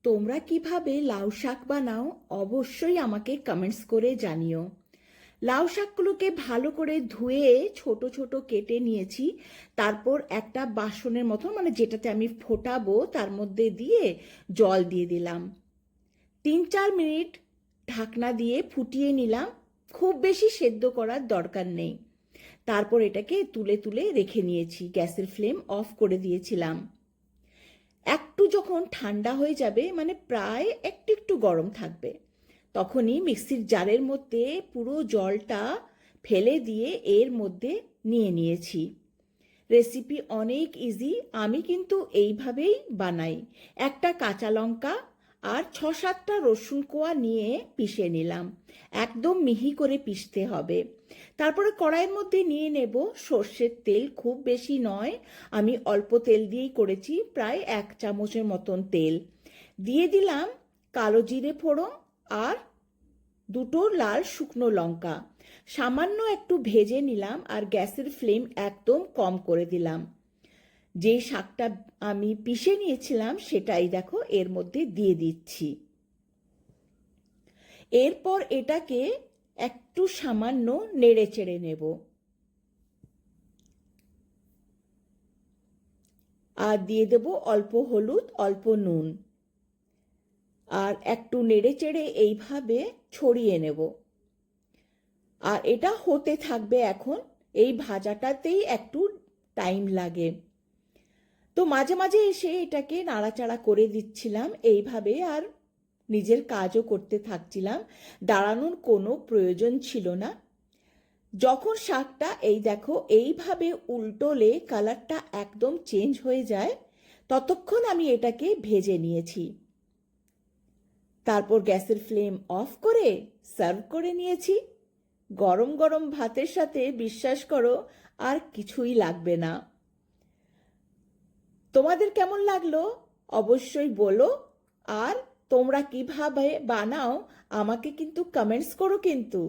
তোমরা কিভাবে লাউ শাক বানাও অবশ্যই আমাকে কমেন্টস করে জানিও। লাউ শাকগুলোকে ভালো করে ধুয়ে ছোট ছোট কেটে নিয়েছি। তারপর একটা বাসনের মতো মানে যেটাতে আমি ফোটাবো তার মধ্যে দিয়ে জল দিয়ে দিলাম। 3-4 মিনিট ঢাকনা দিয়ে ফুটিয়ে নিলাম। খুব বেশি সেদ্ধ করার দরকার নেই। তারপর এটাকে তুলে তুলে রেখে নিয়েছি, গ্যাসের ফ্লেম অফ করে দিয়েছিলাম। একটু যখন ঠান্ডা হয়ে যাবে মানে প্রায় একটু একটু গরম থাকবে, তখনই মিক্সির জারের মধ্যে পুরো জলটা ফেলে দিয়ে এর মধ্যে নিয়ে নিয়েছি। রেসিপি অনেক ইজি, আমি কিন্তু এইভাবেই বানাই। একটা কাঁচা লঙ্কা আর 6-7টা রসুন কোয়া নিয়ে পিষে নিলাম। একদম মিহি করে পিষতে হবে। তারপরে কড়াইয়ের মধ্যে নিয়ে নেব সর্ষের তেল, খুব বেশি নয়, আমি অল্প তেল দিয়েই করেছি, প্রায় 1 চামচের মতন তেল দিয়ে দিলাম। কালো জিরে ফোড়ন আর 2টো লাল শুকনো লঙ্কা সামান্য একটু ভেজে নিলাম আর গ্যাসের ফ্লেম একদম কম করে দিলাম। যে শাকটা আমি পিষে নিয়েছিলাম সেটাই দেখো এর মধ্যে দিয়ে দিচ্ছি। এরপর এটাকে একটু সামান্য নেড়ে চেড়ে নেব আর দিয়ে দেব অল্প হলুদ, অল্প নুন, আর একটু নেড়ে চেড়ে এইভাবে ছড়িয়ে নেব। আর এটা হতে থাকবে। এখন এই ভাজাটাতেই একটু টাইম লাগে, তো মাঝে মাঝে এসে এটাকে নাড়াচাড়া করে দিচ্ছিলাম এইভাবে, আর নিজের কাজও করতে থাকছিলাম। দাঁড়ানোর কোনো প্রয়োজন ছিল না। যখন শাকটা এই দেখো এইভাবে উল্টোলে কালারটা একদম চেঞ্জ হয়ে যায়, ততক্ষণ আমি এটাকে ভেজে নিয়েছি। তারপর গ্যাসের ফ্লেম অফ করে সার্ভ করে নিয়েছি। গরম গরম ভাতের সাথে বিশ্বাস করো আর কিছুই লাগবে না। তোমাদের কেমন লাগলো অবশ্যই বলো, আর তোমরা কিভাবে বানাও আমাকে কিন্তু কমেন্টস করো কিন্তু।